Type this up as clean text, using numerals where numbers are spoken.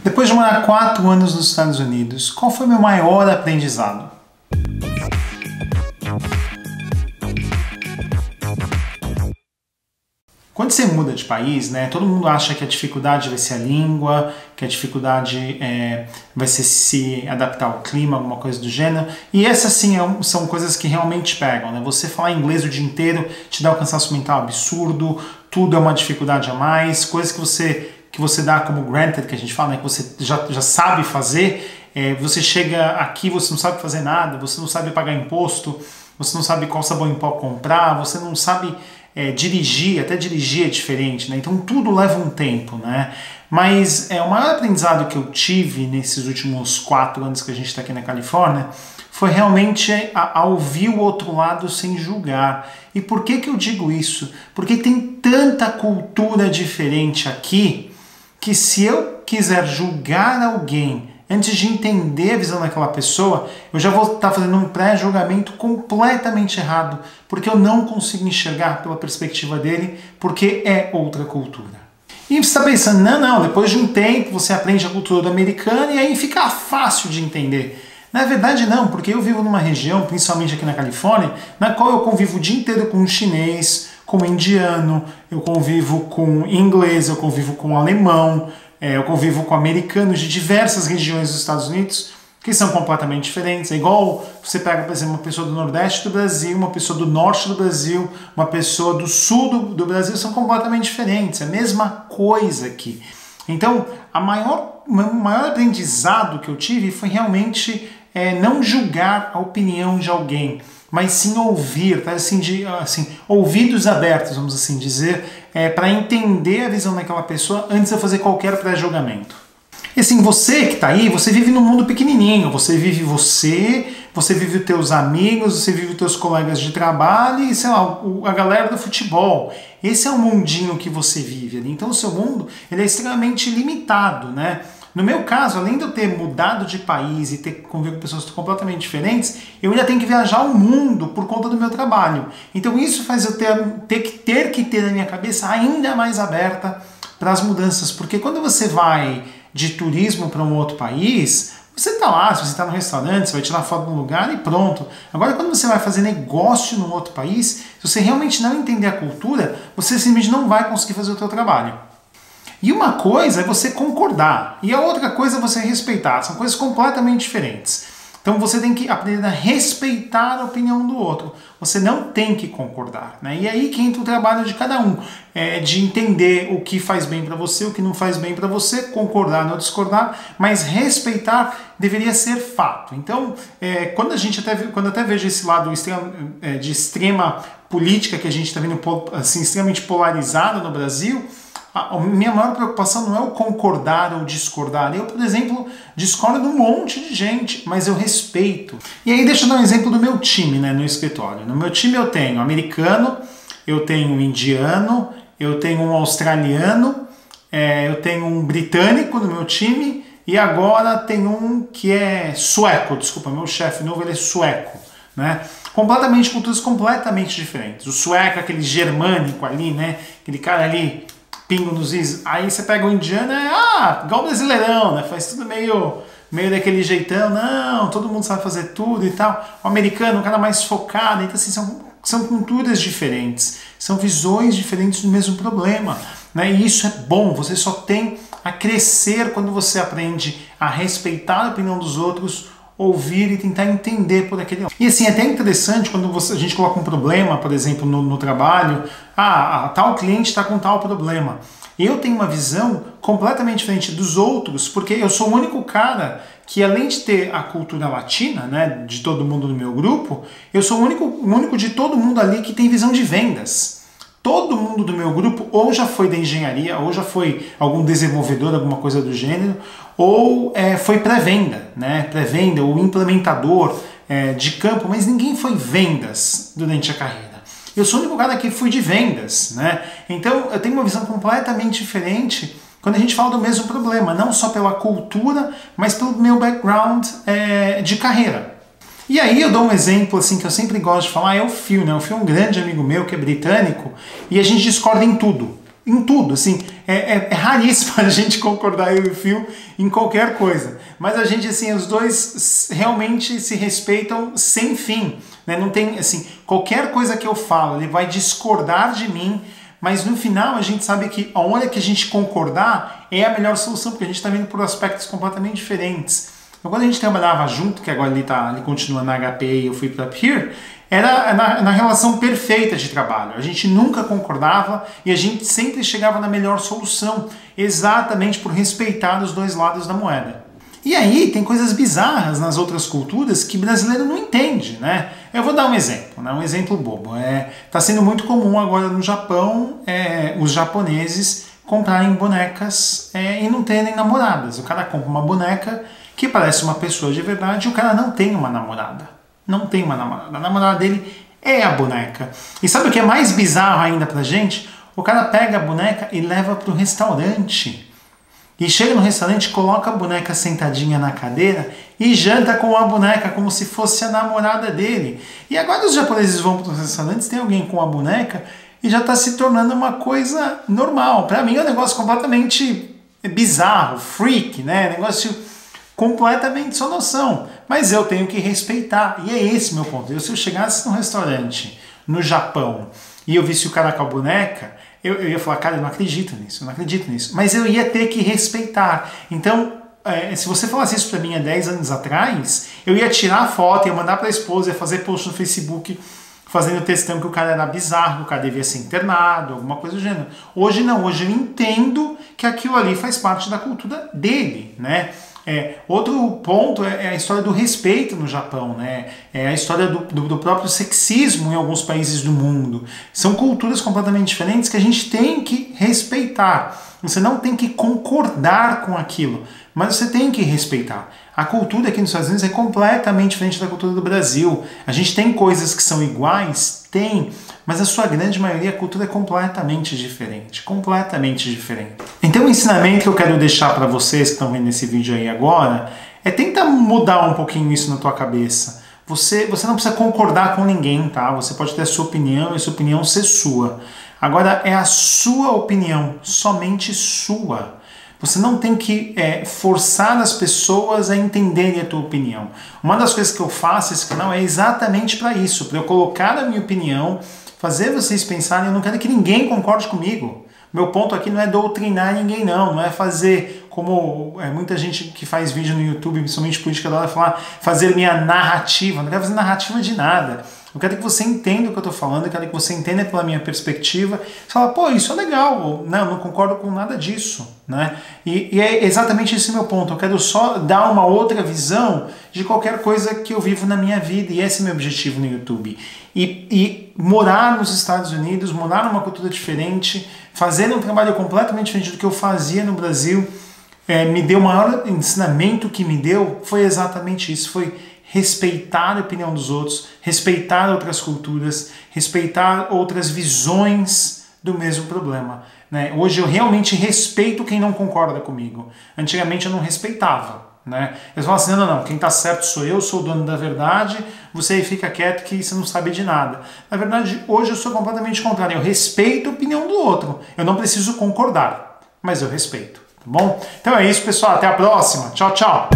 Depois de morar 4 anos nos Estados Unidos, qual foi meu maior aprendizado? Quando você muda de país, né, todo mundo acha que a dificuldade vai ser a língua, que a dificuldade vai ser se adaptar ao clima, alguma coisa do gênero. E essas sim são coisas que realmente pegam, né? Você falar inglês o dia inteiro te dá um cansaço mental absurdo, tudo é uma dificuldade a mais, coisas que você dá como granted, que a gente fala, né, que você já sabe fazer. Você chega aqui, você não sabe fazer nada, você não sabe pagar imposto, você não sabe qual sabão em pó comprar, você não sabe dirigir, até dirigir é diferente, né? Então tudo leva um tempo, né? Mas o maior aprendizado que eu tive nesses últimos 4 anos que a gente está aqui na Califórnia foi realmente a ouvir o outro lado sem julgar. E por que eu digo isso? Porque tem tanta cultura diferente aqui que se eu quiser julgar alguém antes de entender a visão daquela pessoa, eu já vou estar fazendo um pré-julgamento completamente errado, porque eu não consigo enxergar pela perspectiva dele, porque é outra cultura. E você está pensando, não, depois de um tempo você aprende a cultura americana e aí fica fácil de entender. Na verdade não, porque eu vivo numa região, principalmente aqui na Califórnia, na qual eu convivo o dia inteiro com chinês, com indiano, eu convivo com inglês, eu convivo com alemão, eu convivo com americanos de diversas regiões dos Estados Unidos que são completamente diferentes. É igual você pega, por exemplo, uma pessoa do Nordeste do Brasil, uma pessoa do Norte do Brasil, uma pessoa do Sul do Brasil, são completamente diferentes. É a mesma coisa aqui. Então, o maior aprendizado que eu tive foi realmente não julgar a opinião de alguém, mas sim ouvir, tá? Ouvidos abertos, vamos assim dizer, para entender a visão daquela pessoa antes de eu fazer qualquer pré-julgamento. E assim, você que está aí, você vive num mundo pequenininho, você vive os teus amigos, você vive os teus colegas de trabalho e, sei lá, a galera do futebol. Esse é o mundinho que você vive ali. Então o seu mundo ele é extremamente limitado, né? No meu caso, além de eu ter mudado de país e ter convivido com pessoas completamente diferentes, eu ainda tenho que viajar o mundo por conta do meu trabalho. Então isso faz eu ter que ter a minha cabeça ainda mais aberta para as mudanças. Porque quando você vai de turismo para um outro país, você está lá, se você está no restaurante, você vai tirar foto no lugar e pronto. Agora, quando você vai fazer negócio num outro país, se você realmente não entender a cultura, você simplesmente não vai conseguir fazer o seu trabalho. E uma coisa é você concordar, e a outra coisa é você respeitar. São coisas completamente diferentes. Então você tem que aprender a respeitar a opinião do outro. Você não tem que concordar, né? E aí que entra o trabalho de cada um, de entender o que faz bem para você, o que não faz bem para você, concordar ou discordar, mas respeitar deveria ser fato. Então, quando eu até vejo esse lado de extrema política que a gente está vendo assim, extremamente polarizado no Brasil, a minha maior preocupação não é o concordar ou discordar. Eu, por exemplo, discordo de um monte de gente, mas eu respeito. E aí deixa eu dar um exemplo do meu time, né, no escritório. No meu time eu tenho americano, eu tenho um indiano, eu tenho um australiano, eu tenho um britânico no meu time e agora tem um que é sueco. Desculpa, meu chefe novo ele é sueco, né? Culturas completamente diferentes. O sueco é aquele germânico ali, né? Aquele cara ali pingo nos is. Aí você pega o indiano, igual o brasileirão, né? Faz tudo meio daquele jeitão, não, todo mundo sabe fazer tudo e tal. O americano, o cara mais focado, então assim, são culturas diferentes, são visões diferentes do mesmo problema, né? E isso é bom, você só tem a crescer quando você aprende a respeitar a opinião dos outros, ouvir e tentar entender por aquele... E assim, é até interessante quando a gente coloca um problema, por exemplo, no trabalho, tal cliente está com tal problema. Eu tenho uma visão completamente diferente dos outros, porque eu sou o único cara que, além de ter a cultura latina, né, de todo mundo no meu grupo, eu sou o único de todo mundo ali que tem visão de vendas. Todo mundo do meu grupo ou já foi da engenharia, ou já foi algum desenvolvedor, alguma coisa do gênero, ou foi pré-venda, né? Pré-venda ou implementador de campo, mas ninguém foi vendas durante a carreira. Eu sou o único cara que fui de vendas, né? Então eu tenho uma visão completamente diferente quando a gente fala do mesmo problema, não só pela cultura, mas pelo meu background de carreira. E aí eu dou um exemplo assim que eu sempre gosto de falar, é o Phil, né? O Phil é um grande amigo meu que é britânico e a gente discorda em tudo. em tudo, assim, é raríssimo a gente concordar, eu e o Phil, em qualquer coisa. Mas a gente, assim, os dois realmente se respeitam sem fim, né? Não tem, assim, qualquer coisa que eu falo, ele vai discordar de mim, mas no final a gente sabe que a hora que a gente concordar é a melhor solução, porque a gente está vendo por aspectos completamente diferentes. Então, quando a gente trabalhava junto, que agora ele continua na HP e eu fui para Up Here, era na relação perfeita de trabalho. A gente nunca concordava e a gente sempre chegava na melhor solução, exatamente por respeitar os dois lados da moeda. E aí tem coisas bizarras nas outras culturas que brasileiro não entende, né? Eu vou dar um exemplo, né? Um exemplo bobo. Tá sendo muito comum agora no Japão os japoneses comprarem bonecas e não terem namoradas. O cara compra uma boneca que parece uma pessoa de verdade e o cara não tem uma namorada. Não tem uma namorada. A namorada dele é a boneca. E sabe o que é mais bizarro ainda pra gente? O cara pega a boneca e leva pro restaurante. E chega no restaurante, coloca a boneca sentadinha na cadeira e janta com a boneca como se fosse a namorada dele. E agora os japoneses vão para os restaurantes, tem alguém com a boneca e já está se tornando uma coisa normal. Para mim é um negócio completamente bizarro, freak, né? Negócio completamente sem noção. Mas eu tenho que respeitar. E é esse meu ponto. Se eu chegasse num restaurante no Japão e eu visse o cara com a boneca, eu ia falar, cara, eu não acredito nisso, eu não acredito nisso. Mas eu ia ter que respeitar. Então, se você falasse isso pra mim há 10 anos atrás, eu ia tirar a foto, ia mandar pra esposa, ia fazer post no Facebook fazendo textão que o cara era bizarro, que o cara devia ser internado, alguma coisa do gênero. Hoje não, hoje eu entendo que aquilo ali faz parte da cultura dele, né? Outro ponto é a história do respeito no Japão, né? É a história do próprio sexismo em alguns países do mundo. São culturas completamente diferentes que a gente tem que respeitar. Você não tem que concordar com aquilo, mas você tem que respeitar. A cultura aqui nos Estados Unidos é completamente diferente da cultura do Brasil. A gente tem coisas que são iguais? Tem. Mas a sua grande maioria, a cultura é completamente diferente. Completamente diferente. Então o ensinamento que eu quero deixar para vocês que estão vendo esse vídeo aí agora é tentar mudar um pouquinho isso na tua cabeça. Você não precisa concordar com ninguém, tá? Você pode ter a sua opinião e a sua opinião ser sua. Agora é a sua opinião, somente sua. Você não tem que forçar as pessoas a entenderem a tua opinião. Uma das coisas que eu faço nesse canal é exatamente para isso, para eu colocar a minha opinião, fazer vocês pensarem. Eu não quero que ninguém concorde comigo. Meu ponto aqui não é doutrinar ninguém, não é fazer como muita gente que faz vídeo no YouTube, principalmente política, adora falar, fazer minha narrativa. Não quero fazer narrativa de nada. Eu quero que você entenda o que eu estou falando, eu quero que você entenda pela minha perspectiva. Você fala, pô, isso é legal, ou, não concordo com nada disso, né? E é exatamente esse meu ponto. Eu quero só dar uma outra visão de qualquer coisa que eu vivo na minha vida, e esse é meu objetivo no YouTube. E morar nos Estados Unidos, morar numa cultura diferente, fazer um trabalho completamente diferente do que eu fazia no Brasil, me deu o maior ensinamento que me deu, foi exatamente isso, foi respeitar a opinião dos outros, respeitar outras culturas, respeitar outras visões do mesmo problema, né? Hoje eu realmente respeito quem não concorda comigo. Antigamente eu não respeitava, né? Eu falo assim, não, quem está certo sou eu, sou o dono da verdade, você aí fica quieto que você não sabe de nada. Na verdade, hoje eu sou completamente contrário, eu respeito a opinião do outro, eu não preciso concordar, mas eu respeito, tá bom? Então é isso, pessoal, até a próxima, tchau, tchau!